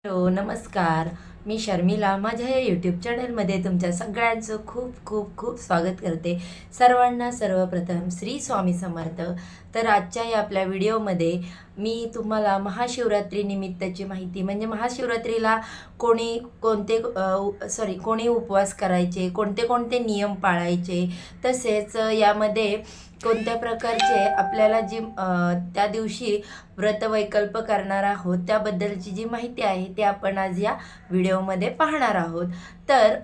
Hello नमस्कार. मी शर्मिला माझ्या या यूट्यूब चॅनलमध्ये तुमच्या सगळ्यांचं खूप खूप खूप स्वागत करते. सर्वांना सर्वप्रथम श्री स्वामी समर्थ. तर आजच्या या आपल्या व्हिडिओमध्ये मी तुम्हाला महाशिवरात्री निमित्ताची माहिती म्हणजे महाशिवरात्रीला कोणी उपवास करायचे, कोणते कोणते नियम पाळायचे, तसेच यामध्ये कोणत्या प्रकारचे आपल्याला त्या दिवशी व्रतवैकल्प करणार आहोत त्याबद्दलची जी माहिती आहे ती आपण आज या व्हिडिओमध्ये पाहणार आहोत. तर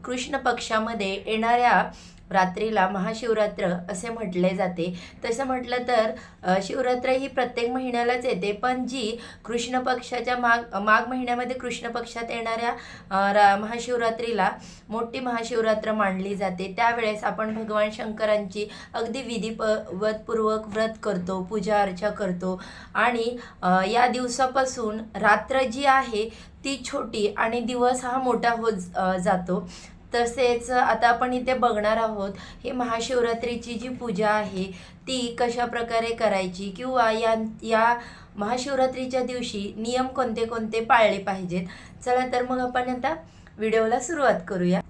कृष्ण पक्षामध्ये येणाऱ्या रात्रीला महाशिवरात्र असे म्हटले जाते. तसं म्हटलं तर शिवरात्र ही प्रत्येक महिन्यालाच येते, पण जी कृष्ण पक्षाच्या माघ महिन्यामध्ये कृष्ण पक्षात येणाऱ्या महाशिवरात्रीला मोठी महाशिवरात्र मानली जाते. त्यावेळेस आपण भगवान शंकरांची अगदी विधिवतपूर्वक व्रत करतो, पूजा अर्चा करतो आणि या दिवसापासून रात्र जी आहे ती छोटी आणि दिवस हा मोठा होत जातो. तसेच आता आपण इथे बघणार आहोत ही महाशिवरात्रीची जी पूजा आहे ती कशा प्रकारे करायची किंवा या महाशिवरात्रीच्या दिवशी नियम कोणते कोणते पाळले पाहिजेत. चला तर मग आपण आता व्हिडिओला सुरुवात करूया.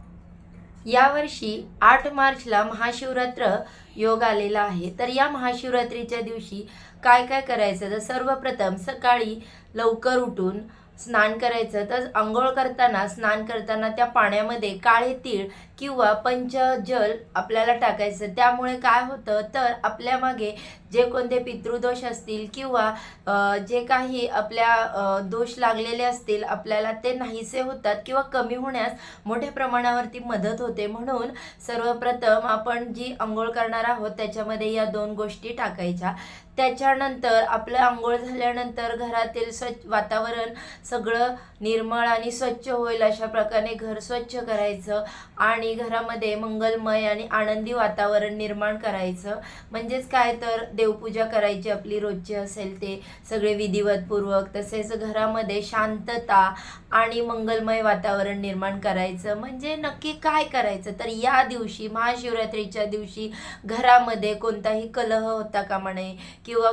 यावर्षी 8 मार्चला महाशिवरात्र योग आलेला आहे. तर या महाशिवरात्रीच्या दिवशी काय काय करायचं, तर सर्वप्रथम सकाळी लवकर उठून स्नान करायचं. तर आंघोळ करताना स्नान करताना त्या पाण्यामध्ये काळे तीळ किंवा पंचजल आपल्याला टाकायचं. त्यामुळे काय होतं तर आपल्या मागे जे कोणते पितृदोष असतील किंवा जे काही आपल्या दोष लागलेले असतील आपल्याला ते नाहीसे होतात किंवा कमी होण्यास मोठ्या प्रमाणावरती मदत होते. म्हणून सर्वप्रथम आपण जी आंघोळ करणार आहोत त्याच्यामध्ये या 2 गोष्टी टाकायच्या. त्याच्यानंतर आपलं आंघोळ झाल्यानंतर घरातील वातावरण सगळं निर्मळ आणि स्वच्छ होईल अशा प्रकारे घर स्वच्छ करायचं आणि घरामध्ये मंगलमय आणि आनंदी वातावरण निर्माण करायचं. म्हणजेच काय तर देवपूजा करायची आपली रोजची असेल ते सगळे विधिवतपूर्वक. तसेच घरामध्ये शांतता आणि मंगलमय वातावरण निर्माण करायचं. म्हणजे नक्की काय करायचं तर या दिवशी महाशिवरात्रीच्या दिवशी घरामध्ये कोणताही कलह होता कामा नये किंवा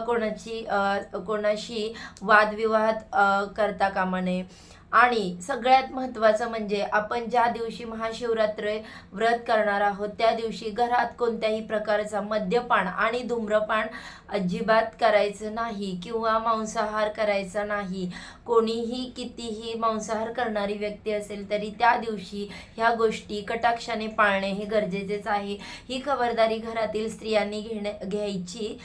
कोणाशी वादविवाद करता कामा नये. आणि सगळ्यात महत्त्वाचं म्हणजे आपण ज्या दिवशी महाशिवरात्र व्रत करणार आहोत त्या दिवशी घरात कोणत्याही प्रकारचा मद्यपान आणि धूम्रपान अजिबात करायचं नाही किंवा मांसाहार करायचा नाही. कोणीही कितीही मांसाहार करणारी व्यक्ती असेल तरी त्या दिवशी ह्या गोष्टी कटाक्षाने पाळणे हे गरजेचेच आहे. ही खबरदारी घरातील स्त्रियांनी घ्यायची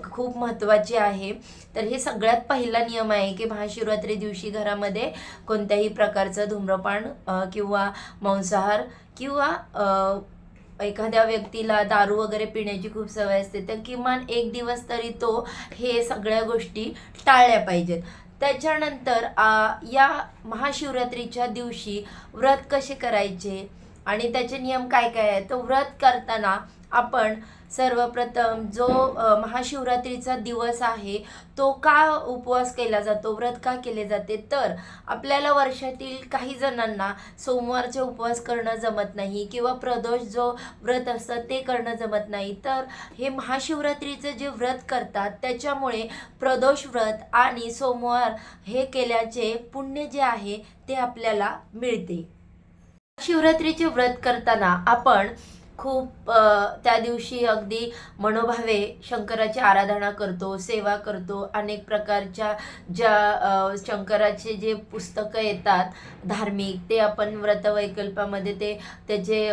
खूप महत्त्वाची आहे. तर हे सगळ्यात पहिला नियम आहे की महाशिवरात्री दिवशी घरामध्ये कोणत्याही प्रकारचं धूम्रपान किंवा मांसाहार किंवा एखाद्या व्यक्तीला दारू वगैरे पिण्याची खूप सवय असते तर किमान 1 दिवस तरी तो हे सगळ्या गोष्टी टाळल्या पाहिजेत. त्याच्यानंतर या महाशिवरात्रीच्या दिवशी व्रत कसे करायचे आणि त्याचे नियम काय काय आहेत. तर व्रत करताना आपण सर्वप्रथम जो महाशिवरात्रीचा दिवस आहे तो का उपवास केला जातो, व्रत का केले जाते, तर आपल्याला वर्षातील काही जणांना सोमवारचे उपवास करणं जमत नाही किंवा प्रदोष जो व्रत असतं ते करणं जमत नाही. तर हे महाशिवरात्रीचं जे व्रत करतात त्याच्यामुळे प्रदोष व्रत आणि सोमवार हे केल्याचे पुण्य जे आहे ते आपल्याला मिळते. शिवरात्रीचे व्रत करताना आपण खूप त्या दिवशी अगदी मनोभावे शंकराची आराधना करतो, सेवा करतो. अनेक प्रकारच्या ज्या शंकराचे जे पुस्तकं येतात धार्मिक ते आपण व्रतवैकल्पामध्ये त्याचे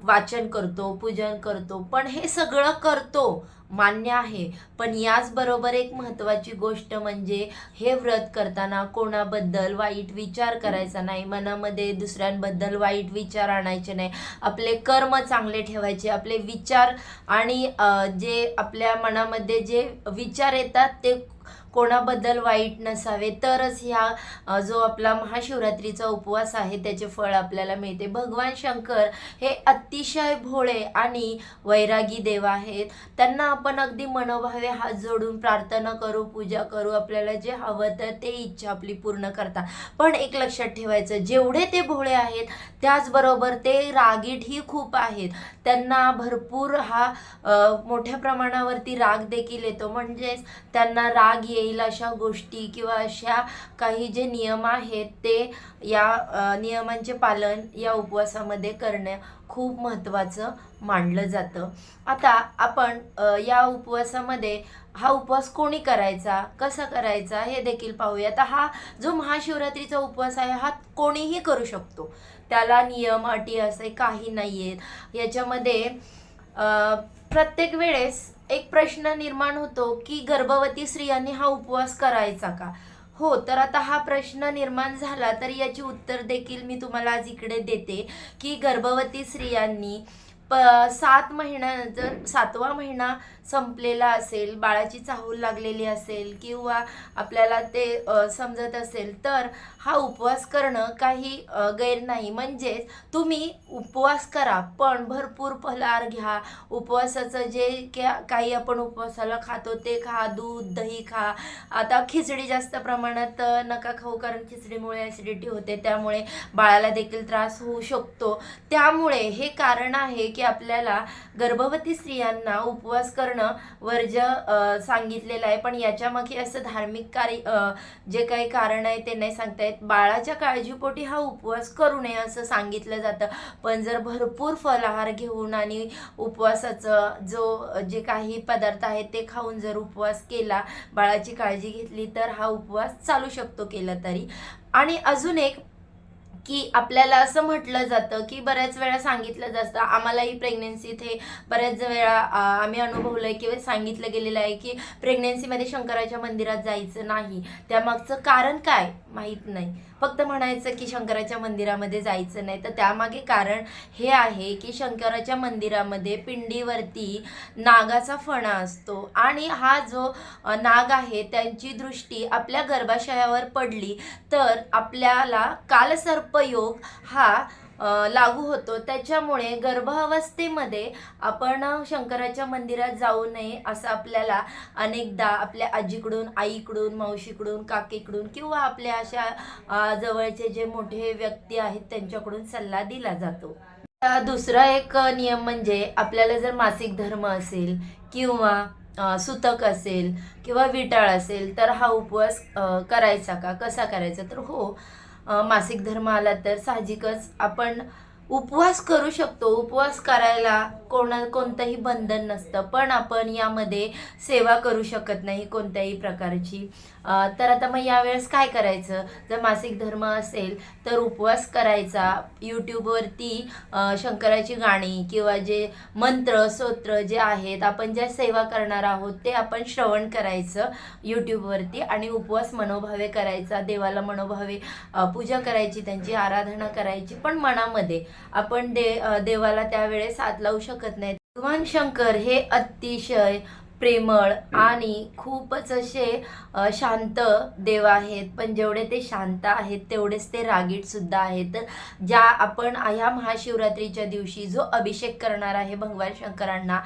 वाचन करतो, पूजन करतो. पण हे सगळं करतो मान्य आहे, पण याचबरोबर एक महत्त्वाची गोष्ट म्हणजे हे व्रत करताना कोणाबद्दल वाईट विचार करायचा नाही, मनामध्ये दुसऱ्यांबद्दल वाईट विचार आणायचे नाही. आपले कर्म चांगले ठेवायचे, आपले विचार आणि जे आपल्या मनामध्ये जे विचार येतात ते कोणाबद्दल वाईट नसावे. तरच ह्या जो आपला महाशिवरात्रीचा उपवास आहे त्याचे फळ आपल्याला मिळते. भगवान शंकर हे अतिशय भोळे आणि वैरागी देव आहेत. त्यांना आपण अगदी मनोभावे हात जोडून प्रार्थना करू, पूजा करू, आपल्याला जे हवं तर ते इच्छा आपली पूर्ण करतात. पण एक लक्षात ठेवायचं, जेवढे ते भोळे आहेत त्याचबरोबर ते रागीटही खूप आहेत. त्यांना भरपूर मोठ्या प्रमाणावरती राग देखील येतो. म्हणजेच त्यांना राग येईल अशा गोष्टी किंवा अशा काही जे नियम आहेत ते या नियमांचे पालन या उपवासामध्ये करणं खूप महत्त्वाचं मानलं जातं. आता आपण या उपवासामध्ये हा उपवास कोणी करायचा, कसा करायचा हे देखील पाहूया. आता हा जो महाशिवरात्रीचा उपवास आहे हा कोणीही करू शकतो. त्याला नियम अटी असे काही नाही आहेत. याच्यामध्ये प्रत्येक वेळेस एक प्रश्न निर्माण होतो की गर्भवती स्त्रियांनी हा उपवास करायचा का? हो, तर आता हा प्रश्न निर्माण झाला तर याची उत्तर देखील मी तुम्हाला आज इकडे देते की गर्भवती स्त्रियांनी 7 महिन्यानंतर 7वा महिना संपलेला असेल, बाळाची चाहूल लागलेली असेल किंवा आपल्याला ते समजत असेल तर हा उपवास करणं काही गैर नाही. म्हणजेच तुम्ही उपवास करा पण भरपूर फलाहार घ्या. उपवासाचं जे काही आपण उपवासाला खातो ते खा, दूध दही खा. आता खिचडी जास्त प्रमाणात नका खाऊ कारण खिचडीमुळे ॲसिडिटी होते, त्यामुळे बाळाला देखील त्रास होऊ शकतो. त्यामुळे हे कारण आहे की आपल्याला गर्भवती स्त्रियांना उपवास करणं वर्ज्य सांगितलेलं आहे. पण याच्यामागे असं धार्मिक कार्य जे काही कारण आहे ते नाही सांगता येत. बाळाच्या काळजीपोटी हा उपवास करू नये असं सांगितलं जातं. पण जर भरपूर फलाहार घेऊन आणि उपवासाचं जे काही पदार्थ आहेत ते खाऊन जर उपवास केला, बाळाची काळजी घेतली तर हा उपवास चालू शकतो केला तरी. आणि अजून एक की आपल्याला असं म्हटलं जातं की बऱ्याच वेळा सांगितलं जातं, आम्हालाही प्रेग्नेन्सीत हे बऱ्याच वेळा आम्ही अनुभवलं आहे किंवा सांगितलं गेलेलं आहे की प्रेग्नेन्सीमध्ये शंकराच्या मंदिरात जायचं नाही. त्यामागचं कारण काय माहीत नाही, फक्त म्हणायचं की शंकराच्या मंदिरामध्ये जायचं नाही. तर त्यामागे कारण हे आहे की शंकराच्या मंदिरामध्ये पिंडीवरती नागाचा फणा असतो आणि हा जो नाग आहे त्यांची दृष्टी आपल्या गर्भाशयावर पडली तर आपल्याला कालसर्पयोग हा लागू होतो. त्याच्यामुळे गर्भावस्थेमध्ये आपण शंकराच्या मंदिरात जाऊ नये असं आपल्याला अनेकदा आपल्या आजीकडून, आईकडून, मावशीकडून, काकीकडून किंवा आपल्या अशा जवळचे जे मोठे व्यक्ती आहेत त्यांच्याकडून सल्ला दिला जातो. दुसरा एक नियम म्हणजे आपल्याला जर मासिक धर्म असेल किंवा सुतक असेल किंवा विटाळ असेल तर हा उपवास करायचा का, कसा करायचा? तर हो, मासिक धर्म आला तर साहजिकच आपण उपवास करू शकतो. उपवास करायला कोणतंही बंधन नसतं, पण आपण यामध्ये सेवा करू शकत नाही कोणत्याही प्रकारची. तर आता मग यावेळेस काय करायचं? जर मासिक धर्म असेल तर उपवास करायचा. यूट्यूबवरती शंकराची गाणी किंवा जे मंत्र स्तोत्र जे आहेत आपण ज्या सेवा करणार आहोत ते आपण श्रवण करायचं यूट्यूबवरती आणि उपवास मनोभावे करायचा. देवाला मनोभावे पूजा करायची, त्यांची आराधना करायची, पण मनामध्ये. आपण देवाला त्यावेळेस हात लावू शकत नाही. भगवान शंकर हे अतिशय प्रेमळ आणि खूपच असे शांत देव आहेत. पण जेवढे ते शांत आहेत तेवढेच ते रागीट सुद्धा आहेत. ज्या आपण ह्या महाशिवरात्रीच्या दिवशी जो अभिषेक करणार आहे भगवान शंकरांना,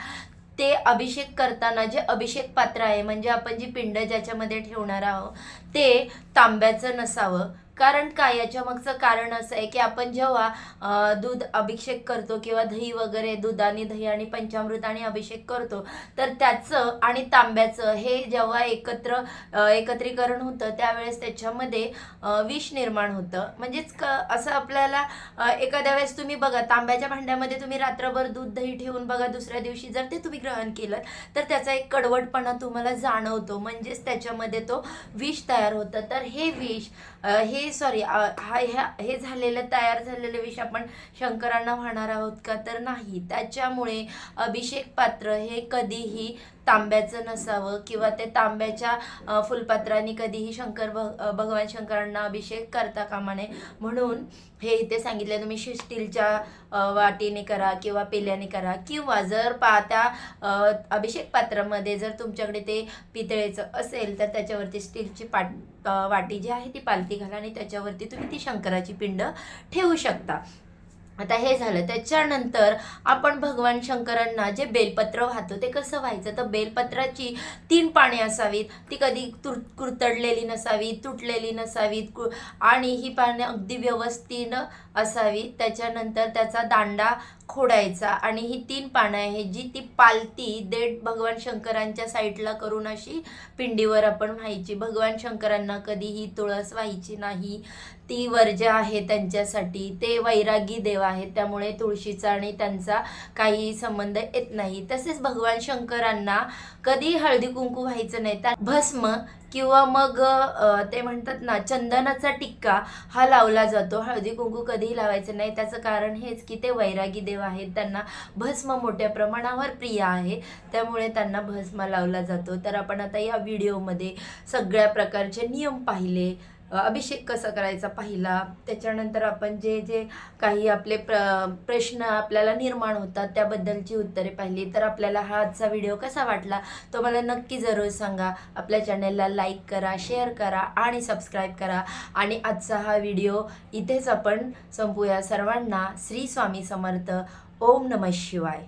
ते अभिषेक करताना जे अभिषेक पात्र आहे म्हणजे आपण जी पिंड ज्याच्यामध्ये ठेवणार आहोत ते तांब्याचं नसावं. कारण काय? याच्या मागचं कारण असं आहे की आपण जेव्हा दूध अभिषेक करतो किंवा दही वगैरे, दुधाने दही आणि पंचामृताने अभिषेक करतो तर त्याचं आणि तांब्याचं हे जेव्हा एकत्रीकरण होतं त्यावेळेस त्याच्यामध्ये विष निर्माण होतं. म्हणजेच असं आपल्याला एखाद्या वेळेस तुम्ही बघा, तांब्याच्या भांड्यामध्ये तुम्ही रात्रभर दूध दही ठेवून बघा, दुसऱ्या दिवशी जर ते तुम्ही ग्रहण केलं तर त्याचा एक कडवटपणा तुम्हाला जाणवतो, म्हणजेच त्याच्यामध्ये तो विष तयार होतं. तर हे विष हे झालेलं तयार झालेलं विष आपण शंकरांना वाहणार आहोत का? तर नाही. त्याच्यामुळे अभिषेक पात्र हे कधीही तांब्याचं नसावं किंवा ते तांब्याच्या फुलपात्राने कधीही भगवान शंकरांना अभिषेक करता कामा नये. म्हणून हे इथे सांगितलं, तुम्ही स्टीलच्या वाटीने करा किंवा पेल्याने करा किंवा जर त्या अभिषेक पात्रामध्ये जर तुमच्याकडे ते पितळेचं असेल तर त्याच्यावरती स्टीलची वाटी जी आहे ती पालथी घाला आणि त्याच्यावरती तुम्ही ती शंकराची पिंड ठेवू शकता. आता हे झालं. त्याच्यानंतर आपण भगवान शंकरांना जे बेलपत्र वाहतो ते कसं व्हायचं? तर बेलपत्राची 3 पाने असावीत. ती कधी कुरतडलेली नसावीत, तुटलेली नसावीत आणि ही पाने अगदी व्यवस्थित असावीत. त्याच्यानंतर त्याचा दांडा खोडायचा आणि ही 3 पानं आहे जी ती पालती देठ भगवान शंकरांच्या साईडला करून अशी पिंडीवर आपण व्हायची. भगवान शंकरांना कधीही तुळस व्हायची नाही, ती वर्ज्य आहे त्यांच्यासाठी. ते वैरागी देव आहेत, त्यामुळे तुळशीचा आणि त्यांचा काही संबंध येत नाही. तसेच भगवान शंकरांना कधी हळदी कुंकू व्हायचं नाही. त्या भस्म किंवा मग ते म्हणतात ना चंदनाचा टिक्का हा लावला जातो. हळदी कुंकू कधीही लावायचं नाही. त्याचं कारण हेच की ते वैरागी देव आहेत, त्यांना भस्म मोठ्या प्रमाणावर प्रिय आहे, त्यामुळे त्यांना भस्म लावला जातो. तर आपण आता या व्हिडिओमध्ये सगळ्या प्रकारचे नियम पाहिले, अभिषेक कसा करायचा पाहिला, त्याच्यानंतर आपण जे जे काही आपले प्रश्न आपल्याला निर्माण होतात त्याबद्दलची उत्तरे पाहिली. तर आपल्याला हा आजचा व्हिडिओ कसा वाटला तो मला नक्की जरूर सांगा. आपल्या चॅनलला लाईक करा, शेअर करा आणि सबस्क्राईब करा. आणि आजचा हा व्हिडिओ इथेच आपण संपूया. सर्वांना श्री स्वामी समर्थ. ओम नमः शिवाय.